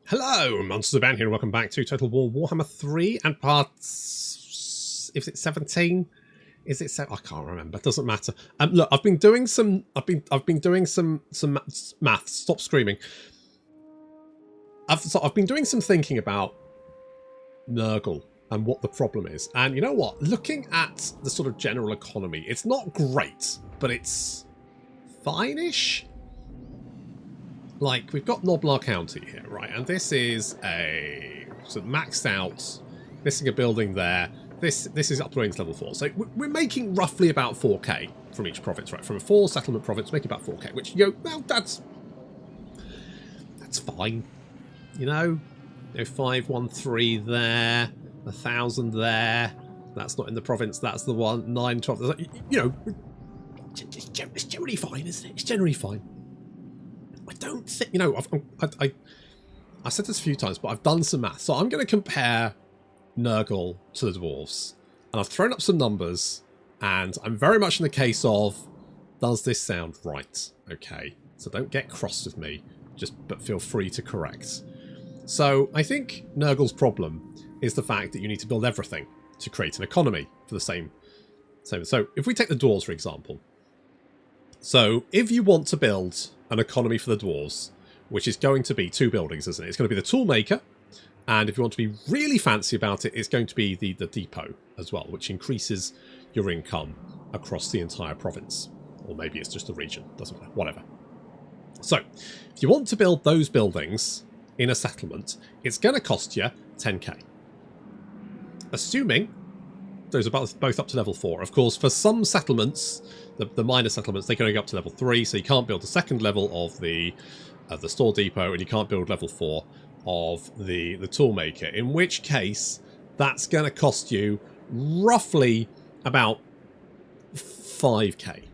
Hello, Monsters of Band here, and welcome back to Total War Warhammer 3 and parts... Is it 17? Is it 7? I can't remember. Doesn't matter. Look, I've been doing some... I've been doing some maths. Stop screaming. I've been doing some thinking about Nurgle and what the problem is. And you know what? Looking at the sort of general economy, it's not great, but it's fine-ish. Like, we've got Noblar County here, right? And this is a sort of maxed out, missing a building there. This is upgrading to level 4. So we're making roughly about 4k from each province, right? From a 4 settlement province, making about 4k, which, you know, well, that's fine. You know, 513 there, 1,000 there. That's not in the province. That's the one, 912. You know, it's generally fine, isn't it? It's generally fine. I don't think, you know, I said this a few times, but I've done some math. So I'm going to compare Nurgle to the Dwarves. And I've thrown up some numbers, and I'm very much in the case of, does this sound right? Okay, so don't get cross with me, but feel free to correct. So I think Nurgle's problem is the fact that you need to build everything to create an economy for the same. So if we take the Dwarves, for example. So if you want to build an economy for the Dwarves, which is going to be 2 buildings, isn't it? It's going to be the Toolmaker, and if you want to be really fancy about it, it's going to be the depot as well, which increases your income across the entire province. Or maybe it's just a region, doesn't matter, whatever. So, if you want to build those buildings in a settlement, it's going to cost you 10k. Assuming those are both up to level 4. Of course, for some settlements, the minor settlements, they can only go up to level 3, so you can't build the second level of the store depot, and you can't build level 4 of the toolmaker, in which case that's going to cost you roughly about 5k.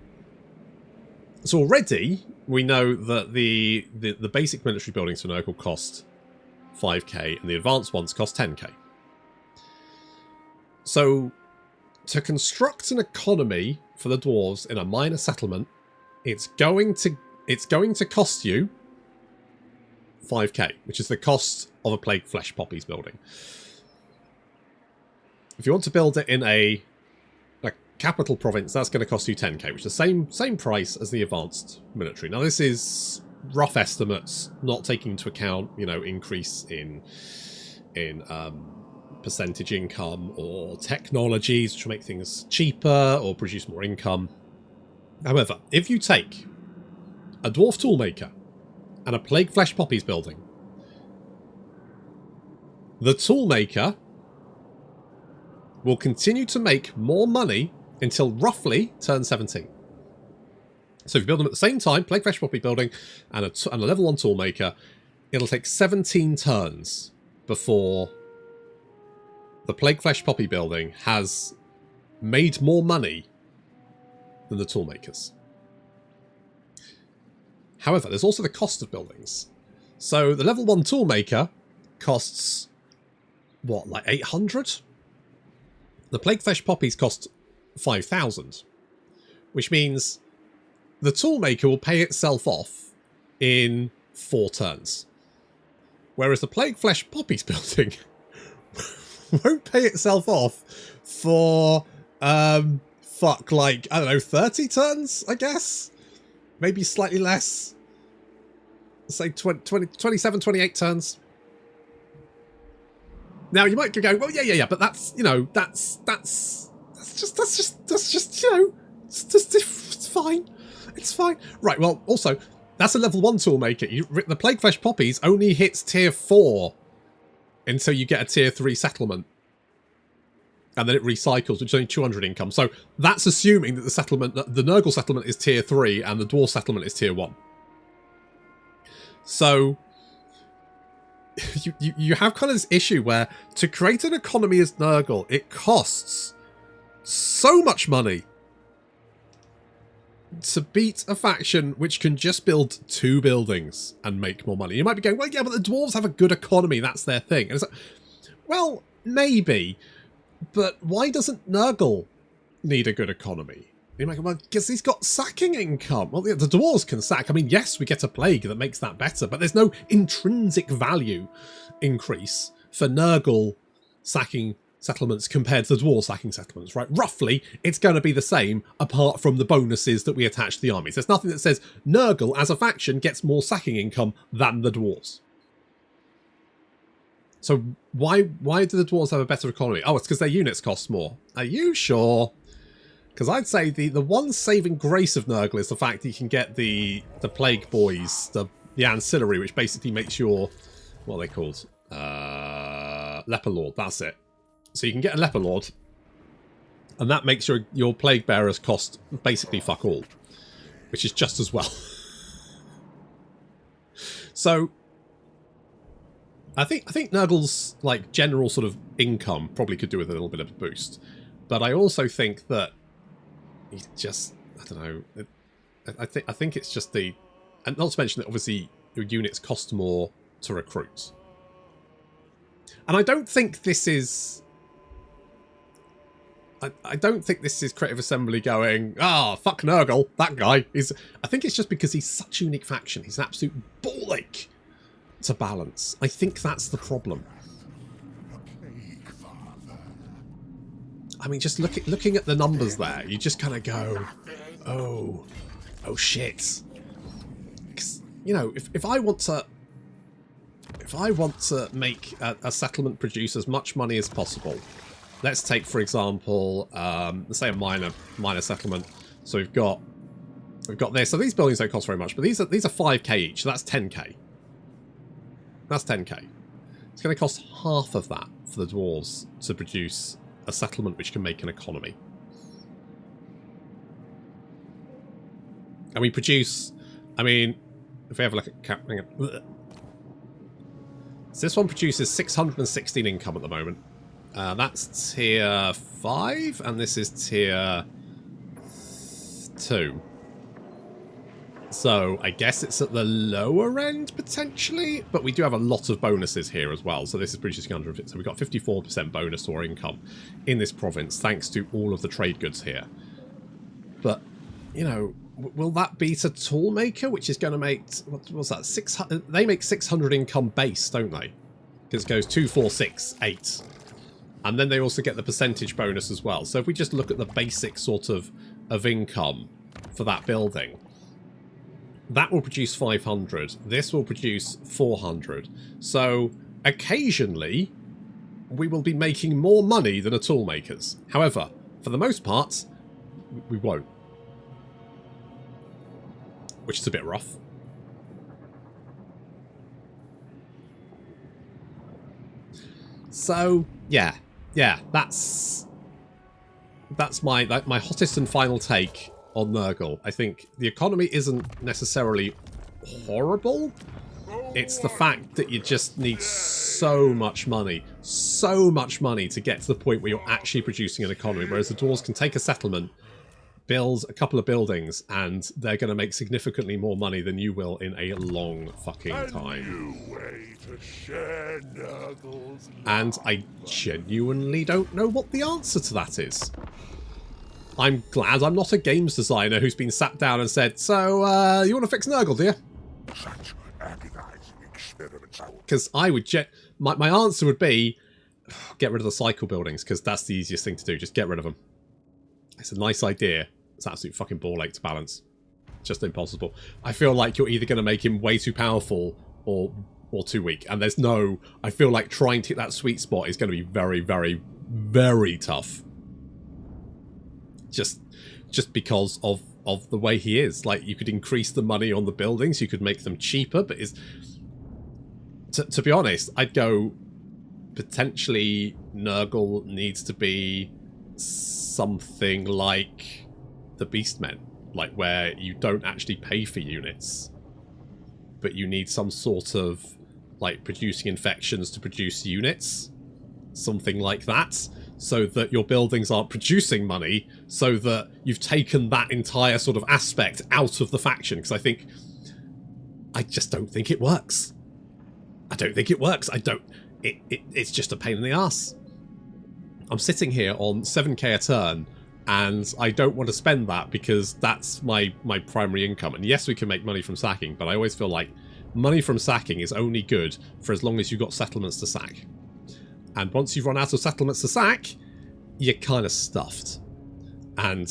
So already we know that the basic military buildings for Nurgle cost 5k, and the advanced ones cost 10k. So to construct an economy for the Dwarves in a minor settlement, it's going to cost you 5k, which is the cost of a Plague Flesh Poppies building. If you want to build it in a capital province, that's going to cost you 10k, which is the same price as the advanced military. Now this is rough estimates, not taking into account, you know, increase in percentage income or technologies to make things cheaper or produce more income. However, if you take a Dwarf Toolmaker and a Plague Flesh Poppies building, the Toolmaker will continue to make more money until roughly turn 17. So if you build them at the same time, Plague Flesh Poppy building and a level 1 Toolmaker, it'll take 17 turns before the Plague Flesh Poppy building has made more money than the Toolmakers. However, there's also the cost of buildings. So the level 1 Toolmaker costs, what, like 800? The Plague Flesh Poppies cost 5,000, which means the Toolmaker will pay itself off in 4 turns. Whereas the Plague Flesh Poppies building won't pay itself off for, like, I don't know, 30 turns, I guess? Maybe slightly less. Say 27, 28 turns. Now, you might be going, well, yeah, but that's, you know, that's just, you know, it's fine. It's fine. Right, well, also, that's a level 1 Toolmaker. The Plague Flesh Poppies only hits tier 4 until you get a tier 3 settlement. And then it recycles, which is only 200 income. So that's assuming that the Nurgle settlement is tier 3 and the Dwarf settlement is tier 1. So you have kind of this issue where to create an economy as Nurgle, it costs so much money to beat a faction which can just build 2 buildings and make more money. You might be going, well, yeah, but the Dwarves have a good economy. That's their thing. And it's like, well, maybe. But why doesn't Nurgle need a good economy? You're like, well, because he's got sacking income. Well, the dwarves can sack. I mean, yes, we get a plague that makes that better, but there's no intrinsic value increase for Nurgle sacking settlements compared to the dwarves sacking settlements, right? Roughly, it's going to be the same, apart from the bonuses that we attach to the armies. There's nothing that says Nurgle, as a faction, gets more sacking income than the dwarves. So why do the dwarves have a better economy? Oh, it's because their units cost more. Are you sure? Because I'd say the one saving grace of Nurgle is the fact that you can get the Plague Boys, the ancillary, which basically makes your, what are they called? Leper Lord, that's it. So you can get a Leper Lord, and that makes your Plague Bearers cost basically fuck all, which is just as well. So I think Nurgle's like general sort of income probably could do with a little bit of a boost, but I also think that he's just, I don't know. I think it's just and not to mention that obviously your units cost more to recruit, and I don't think this is. I don't think this is Creative Assembly going, fuck Nurgle, that guy is. I think it's just because he's such a unique faction. He's an absolute ball ache to balance. I think that's the problem. I mean, just looking at the numbers there, you just kind of go, oh shit. 'Cause, you know, if I want to make a settlement produce as much money as possible, let's take, for example, let's say a minor settlement. So we've got this. So these buildings don't cost very much, but these are 5k each. So that's 10k. That's 10k. It's going to cost half of that for the dwarves to produce a settlement which can make an economy. And we produce, I mean, if we have a look at hang on. So this one produces 616 income at the moment. That's tier 5, and this is tier 2. So I guess it's at the lower end, potentially, but we do have a lot of bonuses here as well. So this is producing 100. So we've got 54% bonus to our income in this province, thanks to all of the trade goods here. But, you know, will that beat a toolmaker, which is going to make, what's that, 600? They make 600 income base, don't they? Because it goes 2, 4, 6, 8. And then they also get the percentage bonus as well. So if we just look at the basic sort of income for that building, that will produce 500. This will produce 400. So occasionally we will be making more money than a toolmaker's. However, for the most part, we won't. Which is a bit rough. So yeah, that's my hottest and final take on Nurgle. I think the economy isn't necessarily horrible. It's the fact that you just need so much money to get to the point where you're actually producing an economy, whereas the dwarves can take a settlement, build a couple of buildings, and they're going to make significantly more money than you will in a long fucking time. And I genuinely don't know what the answer to that is. I'm glad I'm not a games designer who's been sat down and said, so, you want to fix Nurgle, do you? Because I would my answer would be, get rid of the cycle buildings, because that's the easiest thing to do. Just get rid of them. It's a nice idea. It's absolute fucking ball ache to balance. Just impossible. I feel like you're either going to make him way too powerful or too weak. And there's no... I feel like trying to hit that sweet spot is going to be very, very, very tough. Just because of the way he is. Like, you could increase the money on the buildings, you could make them cheaper, but to be honest, I'd go potentially Nurgle needs to be something like the Beastmen, like where you don't actually pay for units, but you need some sort of like producing infections to produce units, something like that. So that your buildings aren't producing money, so that you've taken that entire sort of aspect out of the faction. Because I just don't think it works. I don't think it works. It's just a pain in the ass. I'm sitting here on 7k a turn And I don't want to spend that because that's my primary income. And yes, we can make money from sacking, but I always feel like money from sacking is only good for as long as you've got settlements to sack. And once you've run out of settlements to sack, you're kind of stuffed. And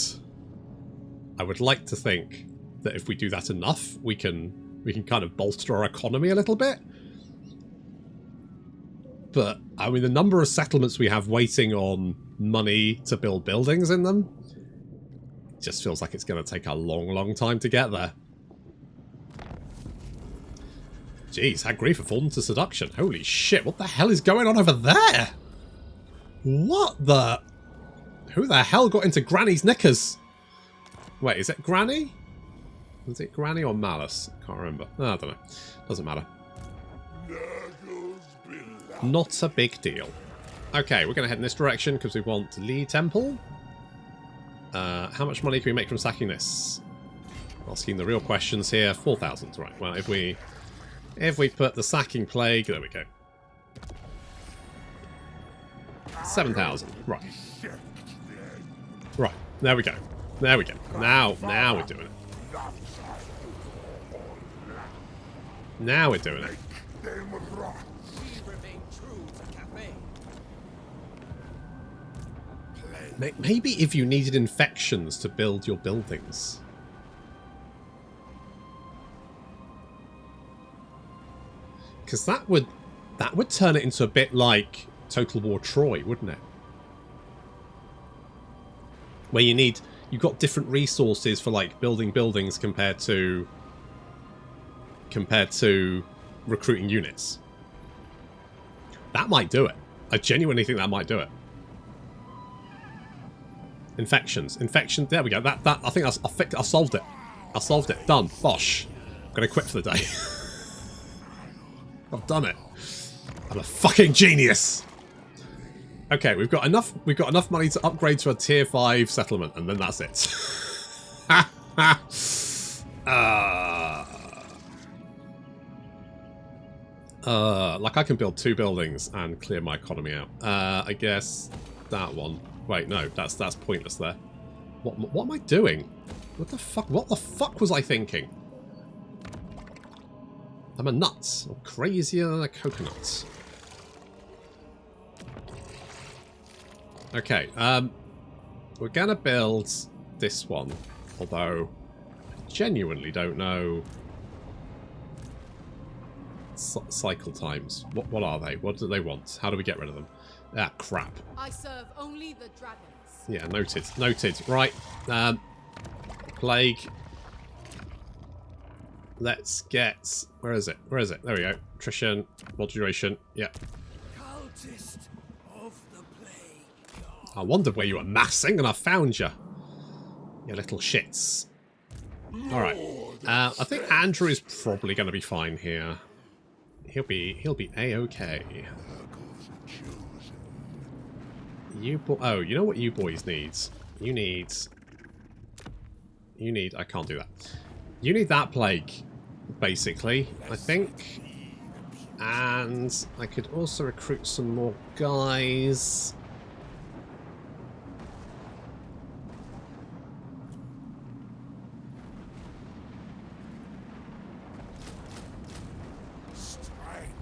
I would like to think that if we do that enough, we can kind of bolster our economy a little bit. But, I mean, the number of settlements we have waiting on money to build buildings in them just feels like it's going to take a long, long time to get there. Jeez, had grief have fallen to seduction. Holy shit, what the hell is going on over there? What the... Who the hell got into Granny's knickers? Wait, is it Granny? Is it Granny or Malice? Can't remember. Oh, I don't know. Doesn't matter. Not a big deal. Okay, we're going to head in this direction because we want Lee Temple. How much money can we make from sacking this? Asking the real questions here. 4,000. Right, well, if we put the sacking plague... There we go. 7,000. Right. Right, there we go. There we go. Now we're doing it. Now we're doing it. Maybe if you needed infections to build your buildings. Because that would turn it into a bit like Total War Troy, wouldn't it? Where you've got different resources for like building buildings compared to recruiting units. That might do it. I genuinely think that might do it. Infections. There we go. That I think I solved it. I solved it. Done. Bosh. I'm gonna quit for the day. I've done it. I'm a fucking genius. Okay, we've got enough money to upgrade to a tier 5 settlement, and then that's it. Like I can build 2 buildings and clear my economy out. I guess that one. Wait, no, that's pointless there. What am I doing? What the fuck was I thinking? I'm a nut. Or crazier than a coconut. Okay, we're gonna build this one. Although, I genuinely don't know... cycle times. What are they? What do they want? How do we get rid of them? Ah, crap. I serve only the dragons. Yeah, noted. Noted. Right. Plague. Let's get... Where is it? Where is it? There we go. Attrition. Mod duration. Yeah. Cultist of the plague. I wondered where you were massing and I found you. You little shits. Alright. I think Andrew is probably going to be fine here. He'll be A-okay. Oh, you know what you boys need? You need... I can't do that. You need that plague, basically, I think. And I could also recruit some more guys.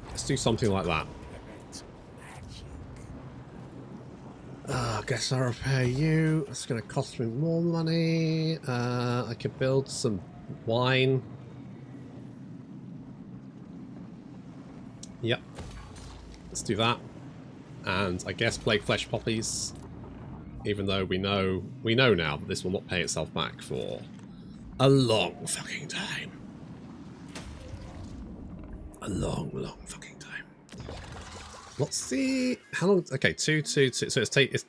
Let's do something like that. I guess I'll repair you. It's going to cost me more money. I could build some wine. Yep. Let's do that. And I guess plague flesh poppies. Even though we know now that this will not pay itself back for a long fucking time. A long fucking time. What's the... How long... Okay, two. So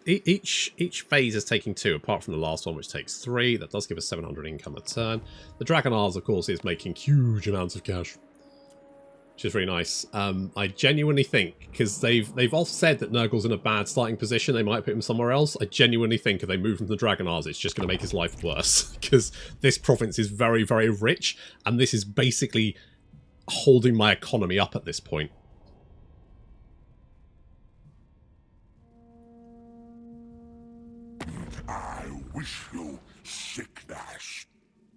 each phase is taking 2, apart from the last one, which takes 3. That does give us 700 income a turn. The Dragonars, of course, is making huge amounts of cash, which is really nice. I genuinely think, because they've all said that Nurgle's in a bad starting position, they might put him somewhere else. I genuinely think if they move him to the Dragonars, it's just going to make his life worse, because this province is very, very rich, and this is basically holding my economy up at this point. wish you sickness,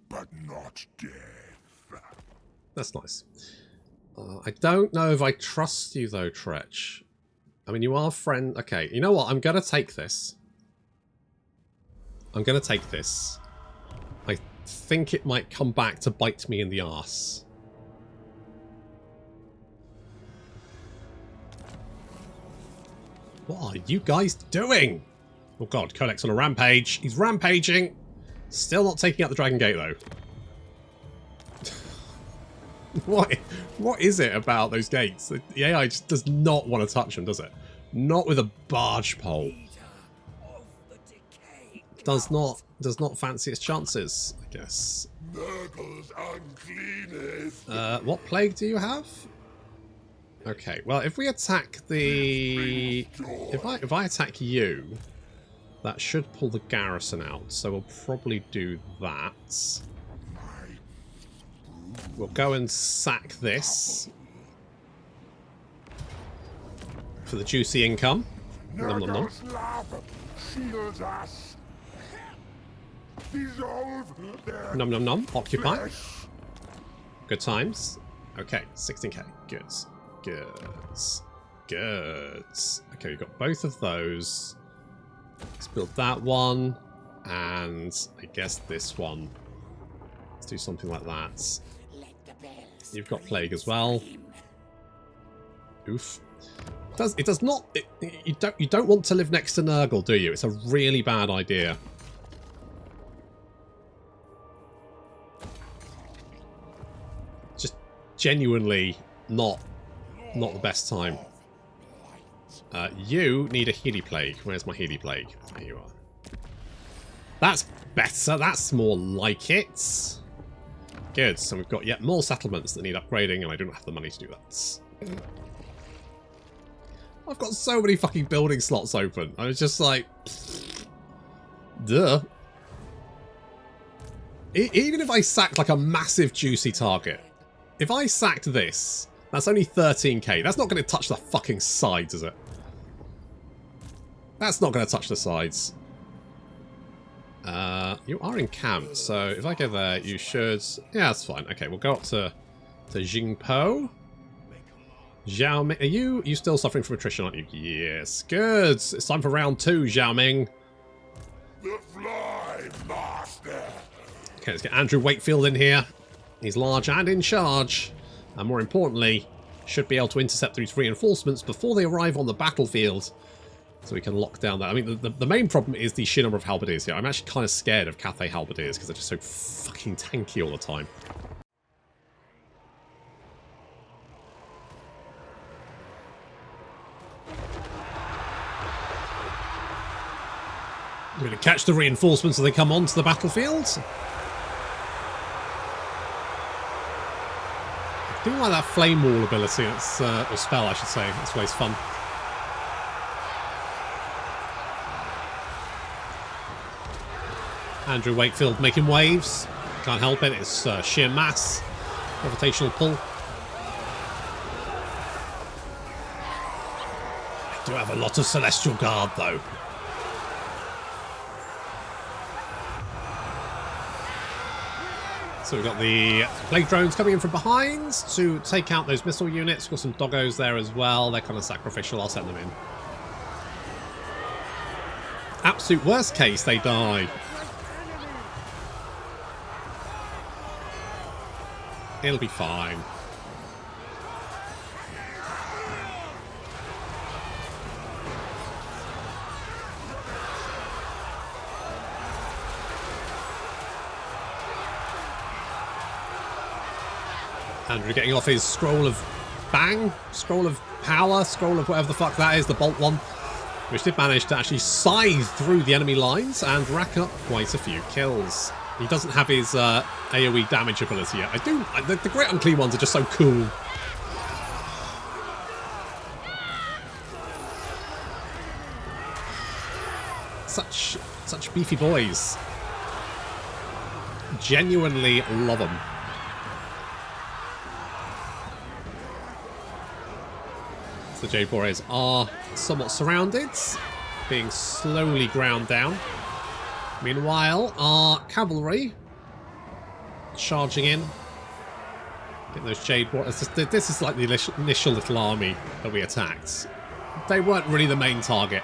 but not death. That's nice. I don't know if I trust you though, Tretch. I mean, you are friend. Okay, you know what? I'm gonna take this. I'm gonna take this. I think it might come back to bite me in the arse. What are you guys doing? Oh god, Kodak's on a rampage. He's rampaging. Still not taking out the Dragon Gate though. What is it about those gates? The AI just does not want to touch them, does it? Not with a barge pole. Does not fancy its chances, I guess. Nurgle's uncleanest. What plague do you have? Okay, well if we attack the if I attack you, that should pull the garrison out, so we'll probably do that. We'll go and sack this for the juicy income. Nom nom nom. Shields us. Dissolve their Nom nom nom. Occupy. flesh. Good times. Okay, 16k. Good. Good. Good. Okay, we've got both of those. Let's build that one. And I guess this one. Let's do something like that. You've got plague as well. Oof. It does not. You don't want to live next to Nurgle, do you? It's a really bad idea. Just genuinely not the best time. You need a Healy Plague. Where's my Healy Plague? There you are. That's better. That's more like it. Good. So we've got yet more settlements that need upgrading, and I don't have the money to do that. I've got so many fucking building slots open. I was just like, duh. Even if I sacked like a massive juicy target, if I sacked this, that's only 13k. That's not going to touch the fucking sides, is it? That's not going to touch the sides. You are encamped, so if I go there, you should... Yeah, that's fine. Okay, we'll go up to Jingpo. Zhou Ming. Are you still suffering from attrition, aren't you? Yes. Good. It's time for round 2, Zhou Ming. The fly master. Okay, let's get Andrew Wakefield in here. He's large and in charge. And more importantly, should be able to intercept these reinforcements before they arrive on the battlefield. So we can lock down that. I mean, the main problem is the sheer number of halberdiers here. I'm actually kind of scared of Cathay halberdiers because they're just so fucking tanky all the time. I'm going to catch the reinforcements as they come onto the battlefield. I do like that flame wall ability. It's or spell, I should say. That's always fun. Andrew Wakefield making waves. Can't help it. It's sheer mass. Gravitational pull. I do have a lot of Celestial Guard, though. So we've got the plague drones coming in from behind to take out those missile units. We've got some doggos there as well. They're kind of sacrificial. I'll send them in. Absolute worst case, they die. It'll be fine. Andrew getting off his scroll of bang, scroll of power, scroll of whatever the fuck that is, the bolt one, which did manage to actually scythe through the enemy lines and rack up quite a few kills. He doesn't have his AoE damage ability yet. The Great Unclean ones are just so cool. Such beefy boys. Genuinely love them. The Jade Warriors are somewhat surrounded, being slowly ground down. Meanwhile, our cavalry charging in. Get those Jade Warriors. This is like the initial little army that we attacked. They weren't really the main target.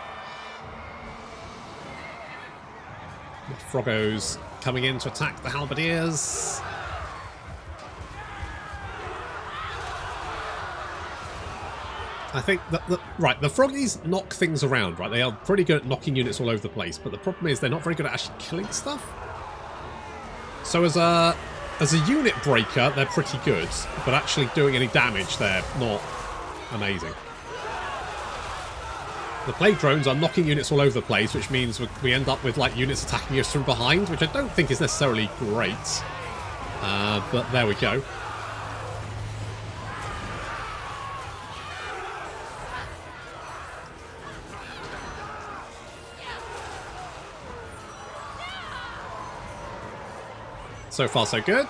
The Froggos coming in to attack the Halberdiers. I think that the Froggies knock things around, right? They are pretty good at knocking units all over the place, but the problem is they're not very good at actually killing stuff. So as a unit breaker, they're pretty good, but actually doing any damage, they're not amazing. The plague drones are knocking units all over the place, which means we end up with like units attacking us from behind, which I don't think is necessarily great. But there we go. So far, so good.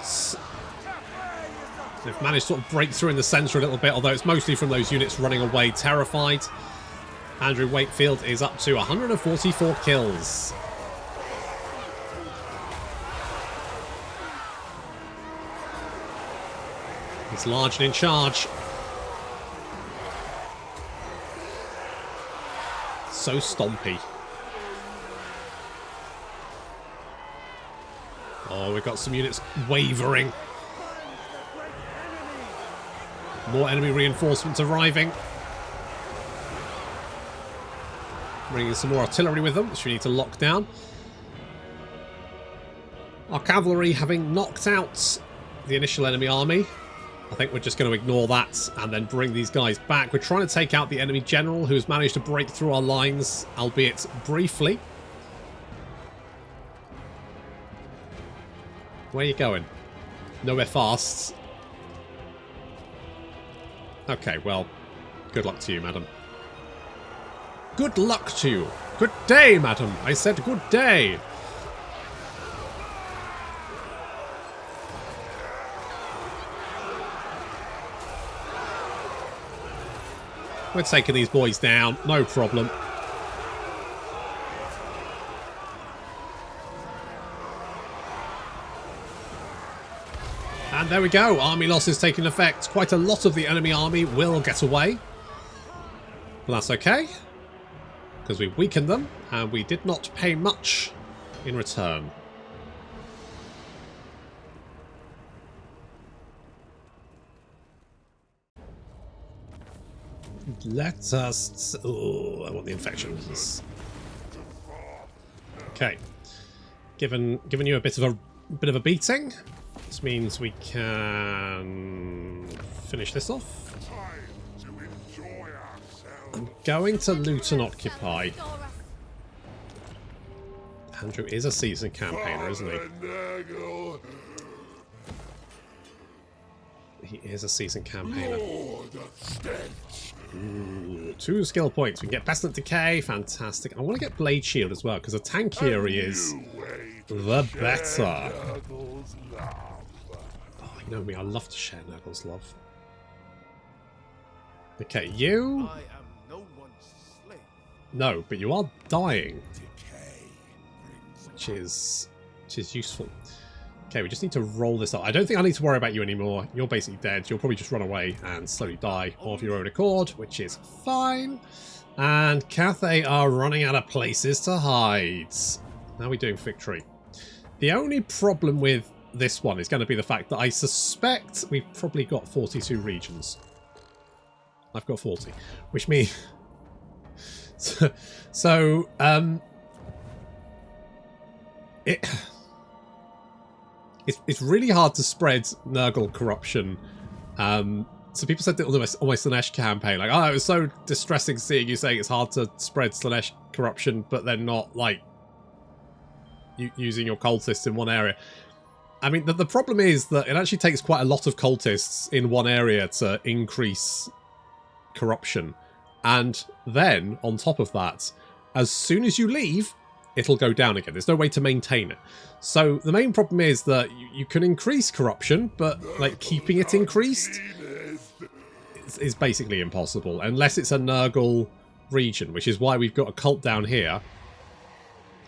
They've managed to sort of break through in the centre a little bit, although it's mostly from those units running away terrified. Andrew Wakefield is up to 144 kills. He's large and in charge. So stompy. Oh, we've got some units wavering. More enemy reinforcements arriving. Bringing some more artillery with them, which we need to lock down. Our cavalry having knocked out the initial enemy army. I think we're just going to ignore that and then bring these guys back. We're trying to take out the enemy general who has managed to break through our lines, albeit briefly. Where are you going? Nowhere fast. Okay, well, good luck to you, madam. Good luck to you. Good day, madam. I said good day. We're taking these boys down. No problem. And there we go. Army losses taking effect. Quite a lot of the enemy army will get away. But that's okay, because we weakened them and we did not pay much in return. Let us... Oh, I want the infections. Okay. Given you a bit of a beating. This means we can finish this off. I'm going to loot and occupy. Andrew is a seasoned campaigner, isn't he? He is a seasoned campaigner. Ooh, 2 skill points. We can get Pestilent Decay. Fantastic. I want to get Blade Shield as well, because the tankier he is, the better. Oh, you know me, I love to share Nurgle's love. Okay, you... I am no one's slave. No, but you are dying. Which is useful. Okay, we just need to roll this up. I don't think I need to worry about you anymore. You're basically dead. You'll probably just run away and slowly die of your own accord, which is fine. And Cathay are running out of places to hide. How are we doing victory? The only problem with this one is going to be the fact that I suspect we've probably got 42 regions. I've got 40, which means... It's really hard to spread Nurgle corruption. So people said that on my Slaanesh campaign, like, oh, it was so distressing seeing you saying it's hard to spread Slaanesh corruption, but then not, like, using your cultists in one area. I mean, the problem is that it actually takes quite a lot of cultists in one area to increase corruption. And then, on top of that, as soon as you leave, it'll go down again. There's no way to maintain it. So the main problem is that you can increase corruption, but like keeping it increased is basically impossible unless it's a Nurgle region, which is why we've got a cult down here.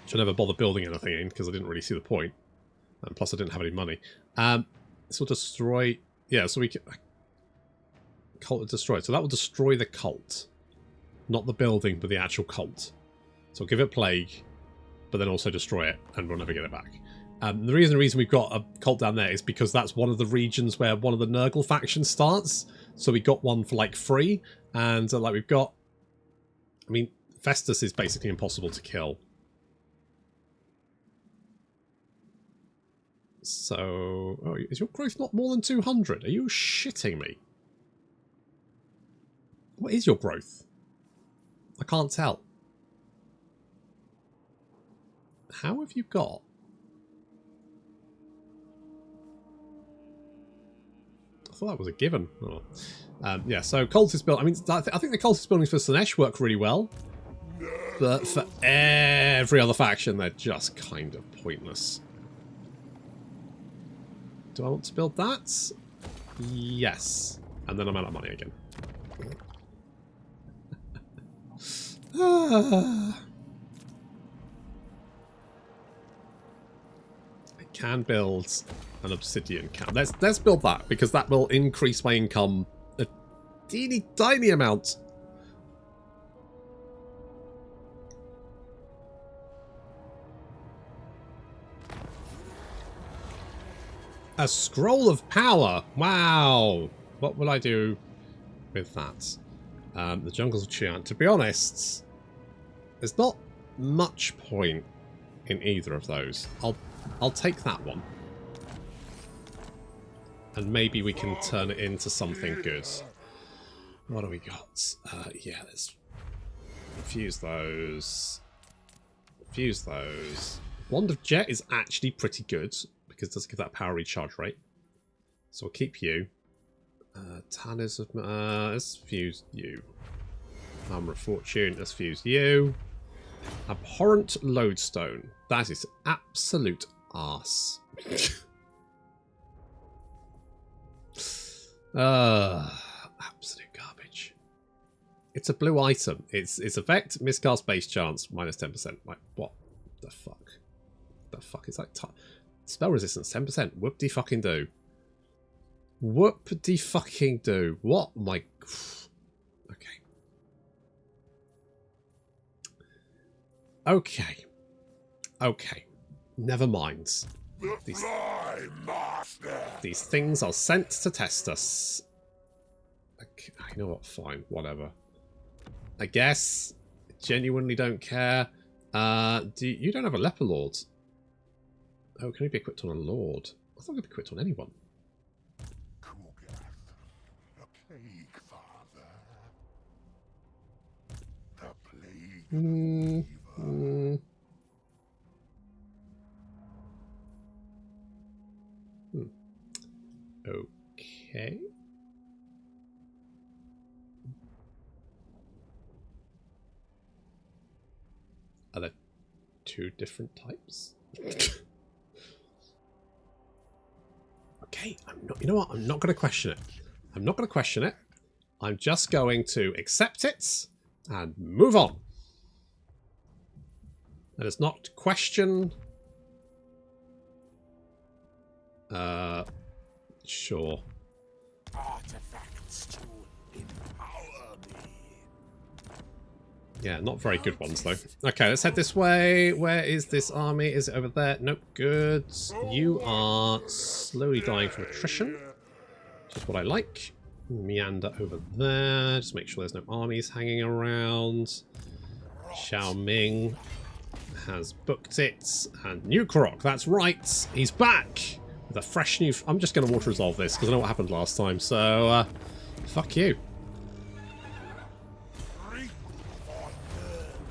Which I never bothered building anything in because I didn't really see the point. And plus I didn't have any money. This will destroy... Yeah, so we can... Cult destroyed. So that will destroy the cult. Not the building, but the actual cult. So I'll give it plague, but then also destroy it, and we'll never get it back. The reason we've got a cult down there is because that's one of the regions where one of the Nurgle factions starts. So we got one for like free, and like we've got... I mean, Festus is basically impossible to kill. So... Oh, is your growth not more than 200? Are you shitting me? What is your growth? I can't tell. How have you got... I thought that was a given. Oh. Yeah, so cultist build. I mean, I think the cultist buildings for Slaanesh work really well, but for every other faction, they're just kind of pointless. Do I want to build that? Yes, and then I'm out of money again. I can build an obsidian camp. Let's build that, because that will increase my income a teeny tiny amount. A scroll of power. Wow. What will I do with that? The jungles of Chian. To be honest, there's not much point in either of those. I'll take that one. And maybe we can turn it into something good. What do we got? Yeah, let's fuse those. Fuse those. Wand of Jet is actually pretty good, because it does give that power recharge rate. So I'll keep you. Tanners of... let's fuse you. Armor of Fortune, let's fuse you. Abhorrent Lodestone. That is absolute arse. Absolute garbage. It's a blue item. It's effect, miscast base chance, minus 10%. Like, what the fuck? The fuck is that? Spell resistance, 10%. Whoop-de-fucking-do. Whoop-de-fucking-do. What my... Okay. Okay. Okay. Never mind. These things are sent to test us. Okay, you know what? Fine. Whatever. I guess. Genuinely don't care. You don't have a leper lord. Oh, can we be equipped on a lord? I thought we could be equipped on anyone. Ku'gath, the Plaguefather. The Plaguefather. Okay. Are there two different types? Okay, you know what? I'm not going to question it. I'm not going to question it. I'm just going to accept it and move on. Let us not question. Sure. Artifacts to empower me. Yeah, not very good ones though. Okay, let's head this way. Where is this army? Is it over there? Nope, good. You are slowly dying from attrition, which is what I like. Meander over there. Just make sure there's no armies hanging around. Zhou Ming has booked it. And new Croc, that's right. He's back. With a fresh new... I'm just going to water resolve this because I know what happened last time. So, fuck you.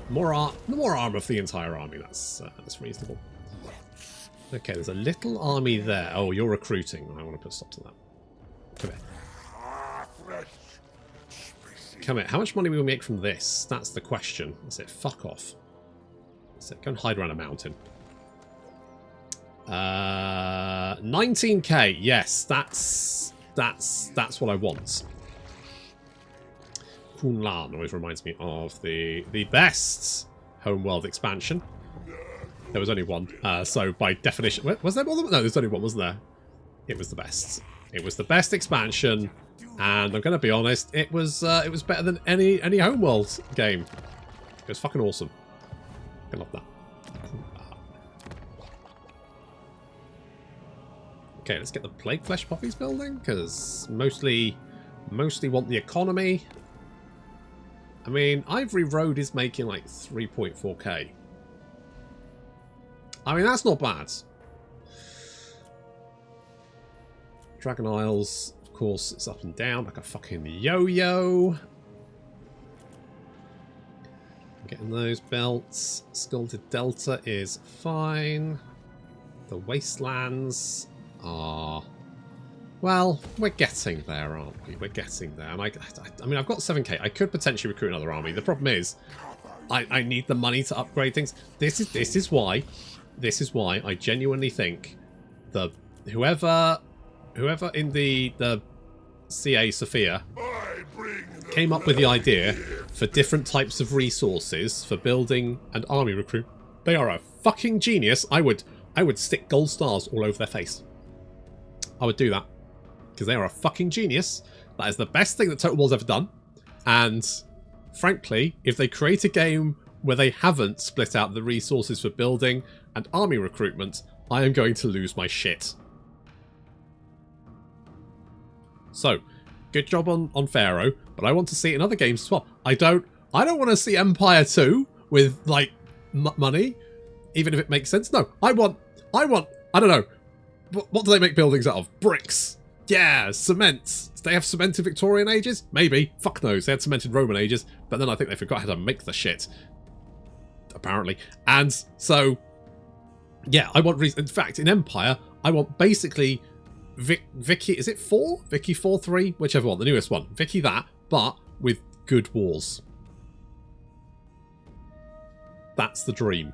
More armor for the entire army. That's reasonable. Okay, there's a little army there. Oh, you're recruiting. I want to put a stop to that. Come here. Come here. How much money will we make from this? That's the question. That's it. Fuck off. That's it. Go and hide around a mountain. 19k. Yes, that's what I want. Kunlan always reminds me of the best homeworld expansion. There was only one. So by definition... Was there more than... No, there's only one, wasn't there? It was the best. It was the best expansion. And I'm going to be honest, it was better than any Homeworld game. It was fucking awesome. I love that. Okay, let's get the Plague Flesh Poppies building, because mostly want the economy. I mean, Ivory Road is making like 3.4k. I mean, that's not bad. Dragon Isles, of course, it's up and down like a fucking yo-yo. Getting those belts. Scalded Delta is fine. The Wastelands are... Well, we're getting there, aren't we? We're getting there. And I mean, I've got 7k. I could potentially recruit another army. The problem is, I need the money to upgrade things. This is why I genuinely think the whoever in the CA Sophia came up with the idea for different types of resources for building and army recruit. They are a fucking genius. I would stick gold stars all over their face. I would do that. Because they are a fucking genius. That is the best thing that Total War's ever done. And frankly, if they create a game where they haven't split out the resources for building and army recruitment, I am going to lose my shit. So, good job on Pharaoh, but I want to see it in other games as well. I don't want to see Empire 2 with like money, even if it makes sense. No, I want I don't know. What do they make buildings out of? Bricks. Yeah, cement. Do they have cement in Victorian ages? Maybe. Fuck knows. They had cement in Roman ages, but then I think they forgot how to make the shit. Apparently. And so, yeah, I want... In fact, in Empire, I want basically Vicky... Is it 4? Vicky 4-3? Whichever one. The newest one. Vicky that, but with good wars. That's the dream.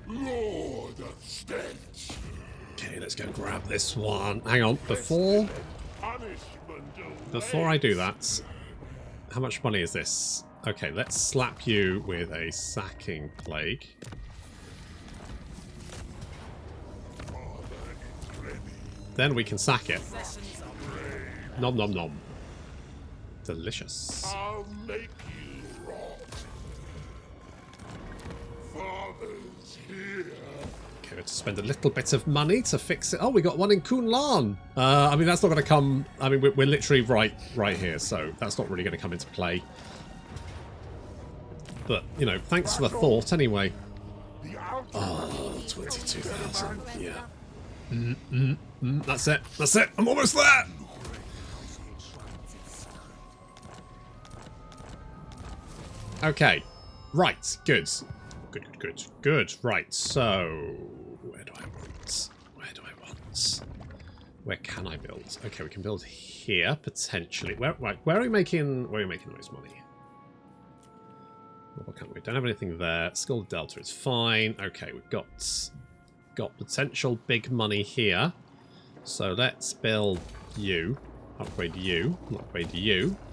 Lord of Stench. Okay, let's go grab this one. Hang on, before I do that, how much money is this? Okay, let's slap you with a sacking plague. Then we can sack it. Nom nom nom. Delicious. I'll make you rot. Father's here. Okay, we have to spend a little bit of money to fix it. Oh, we got one in Kunlan. I mean, that's not going to come... I mean, we're literally right here, so that's not really going to come into play. But, you know, thanks for the thought anyway. Oh, 22,000. Yeah. That's it. That's it. I'm almost there. Okay. Right. Good. Good. Right. So, where do I want? Where can I build? Okay, we can build here potentially. Where are we making? Where are we making the most money? Well, we don't have anything there. Skull Delta is fine. Okay, we've got potential big money here. So let's build you, upgrade you,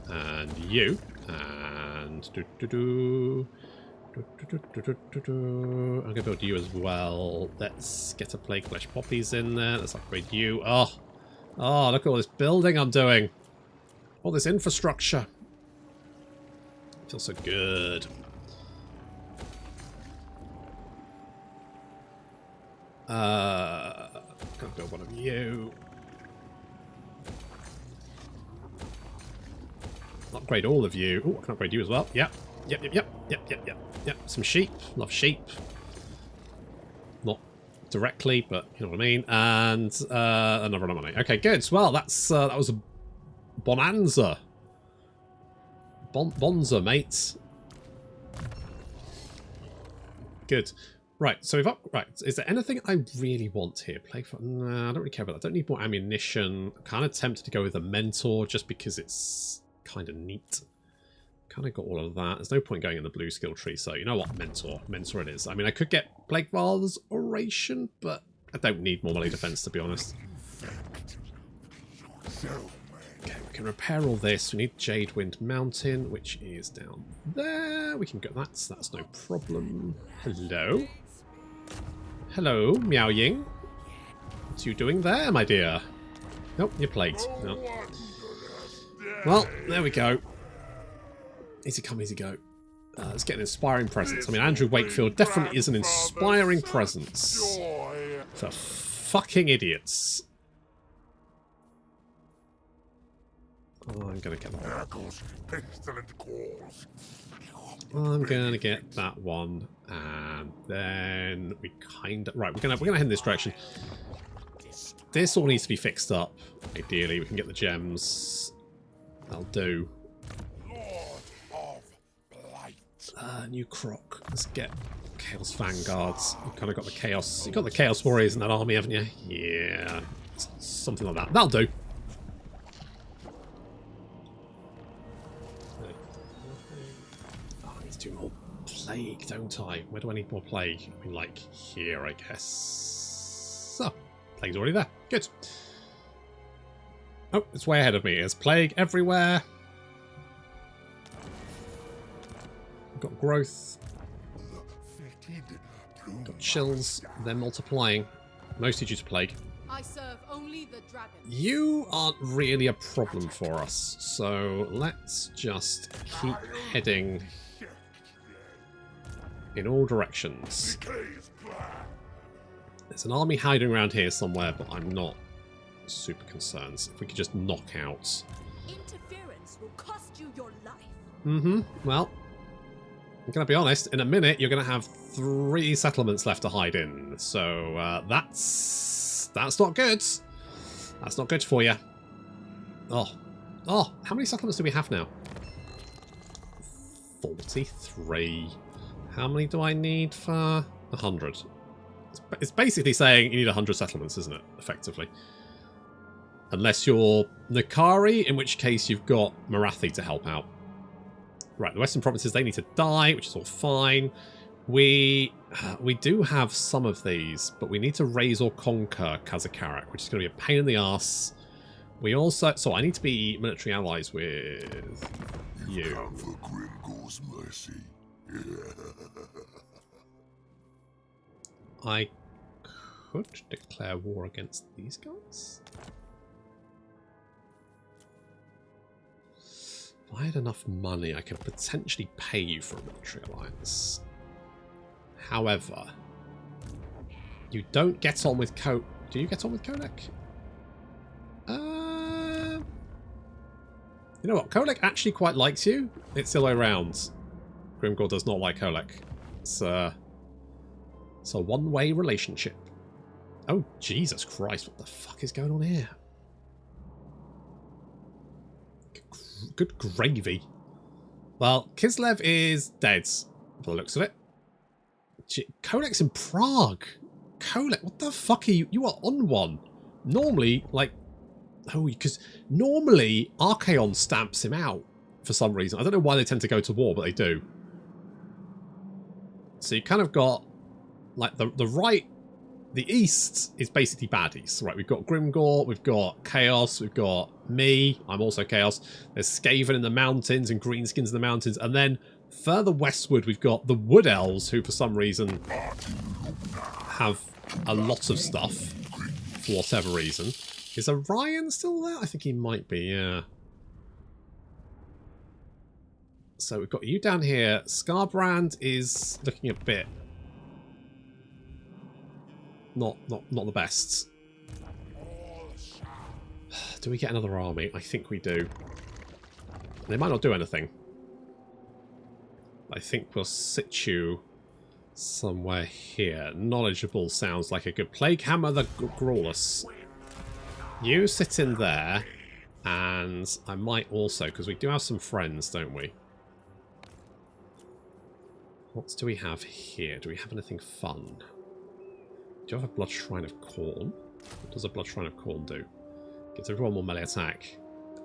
and you, and I'm gonna build you as well. Let's get a Plague Flesh Poppies in there. Let's upgrade you. Oh, look at all this building I'm doing. All this infrastructure. Feels so good. Gonna build one of you. Upgrade all of you. Oh, I can upgrade you as well. Yep. Some sheep. Love sheep. Not directly, but you know what I mean. And another run of money. Okay, good. Well, that was a bonanza. Bonza, mate. Good. Right, so we've right. Is there anything I really want here? No, I don't really care about that. I don't need more ammunition. I'm kind of tempted to go with a mentor just because it's kind of neat. Kind of got all of that. There's no point going in the blue skill tree, so you know what? Mentor it is. I mean, I could get Plaguefather's Oration, but I don't need more melee defense, to be honest. Okay, We can repair all this. We need Jade Wind Mountain, which is down there. We can get that, so that's no problem. Hello? Hello, Miao Ying. What are you doing there, my dear? Nope, you're plagued. No. Well, there we go. Easy come, easy go. Let's get an inspiring presence. I mean, Andrew Wakefield definitely is an inspiring presence for fucking idiots. Oh, I'm gonna get that. I'm gonna get that one, and then we right. We're gonna head in this direction. This all needs to be fixed up. Ideally, we can get the gems. That'll do. New Croc. Let's get Chaos Vanguards. You've kind of got the Chaos. You've got the Chaos Warriors in that army, haven't you? Yeah, something like that. That'll do. Oh, I need to do more plague, don't I? Where do I need more plague? I mean, like here, I guess. So, plague's already there. Good. Oh, it's way ahead of me. There's plague everywhere. Got growth. Got chills. They're multiplying. Mostly due to plague. I serve only the dragon. You aren't really a problem for us, so let's just keep heading in all directions. There's an army hiding around here somewhere, but I'm not super concerned. If we could just knock out. Interference will cost you your life. Mm-hmm. Well, I'm going to be honest, in a minute you're going to have 3 settlements left to hide in. So that's not good. That's not good for you. Oh, how many settlements do we have now? 43. How many do I need for 100? It's basically saying you need 100 settlements, isn't it? Effectively. Unless you're Nakari, in which case you've got Marathi to help out. Right, the Western provinces, they need to die, which is all fine. We do have some of these, but we need to raise or conquer Kazakarak, which is going to be a pain in the ass. We also... So I need to be military allies with you. I could declare war against these guys. If I had enough money, I could potentially pay you for a military alliance. However, you don't get on with Do you get on with Kodak? You know what? Kolek actually quite likes you. It's the other way around. Grimgor does not like Kolek. It's a one-way relationship. Oh, Jesus Christ. What the fuck is going on here? Good gravy. Well, Kislev is dead, by the looks of it. Kolek's in Prague. Kolek, what the fuck are you? You are on one. Normally, like... Oh, because normally Archaon stamps him out for some reason. I don't know why they tend to go to war, but they do. So you kind of got... Like, the right... The east is basically baddies. Right, we've got Grimgor, we've got Chaos, we've got me. I'm also Chaos. There's Skaven in the mountains and Greenskins in the mountains. And then further westward, we've got the Wood Elves, who for some reason have a lot of stuff for whatever reason. Is Orion still there? I think he might be, yeah. So we've got you down here. Scarbrand is looking a bit... Not the best. Do we get another army? I think we do. They might not do anything. I think we'll sit you somewhere here. Knowledgeable sounds like a good Plague Hammer the Grawless. You sit in there, and I might also, because we do have some friends, don't we? What do we have here? Do we have anything fun? Do you have a Blood Shrine of Khorne? What does a Blood Shrine of Khorne do? Gives everyone more melee attack.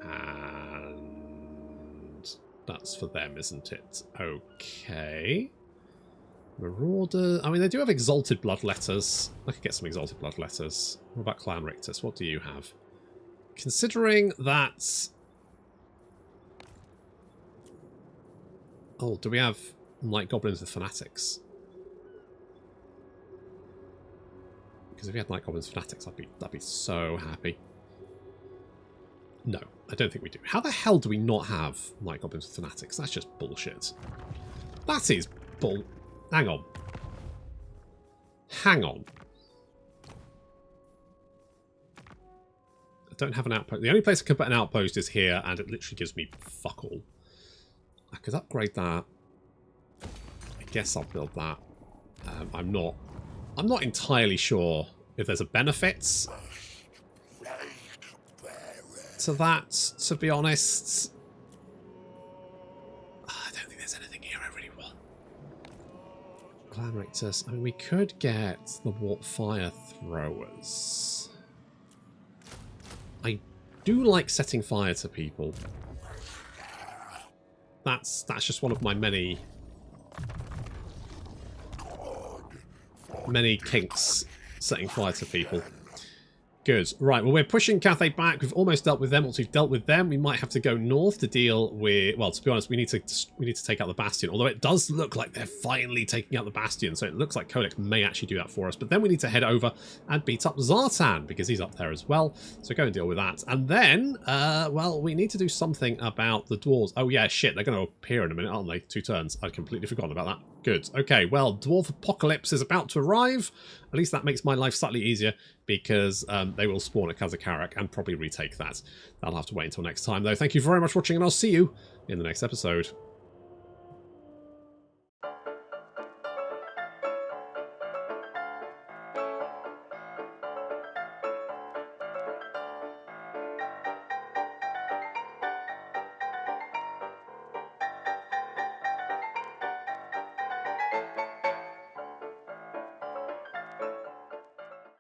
And that's for them, isn't it? Okay. Marauder. I mean, they do have Exalted Bloodletters. I could get some Exalted Bloodletters. What about Clan Rictus? What do you have? Considering that Oh, do we have Night Goblins with Fanatics? Because if we had Night Goblins with Fanatics, I'd be so happy. No, I don't think we do. How the hell do we not have Night Goblins with Fanatics? That's just bullshit. That is bull... Hang on. Hang on. I don't have an outpost. The only place I can put an outpost is here, and it literally gives me fuck all. I could upgrade that. I guess I'll build that. I'm not entirely sure if there's a benefit to that, to be honest. I don't think there's anything here I really want. Clan Rectus. I mean, we could get the Warp Fire Throwers. I do like setting fire to people. That's just one of my many kinks, setting fire to people. Good. Right, well, we're pushing Cathay back. We've almost dealt with them. Once we've dealt with them, we might have to go north to deal with... Well, to be honest, we need to take out the Bastion. Although it does look like they're finally taking out the Bastion, so it looks like Codex may actually do that for us. But then we need to head over and beat up Zartan, because he's up there as well. So go and deal with that. And then, well, we need to do something about the dwarves. Oh, yeah, shit. They're going to appear in a minute, aren't they? 2 turns. I'd completely forgotten about that. Good. Okay, well, Dwarf Apocalypse is about to arrive. At least that makes my life slightly easier, because they will spawn at Kazakarak and probably retake that. I'll have to wait until next time, though. Thank you very much for watching, and I'll see you in the next episode.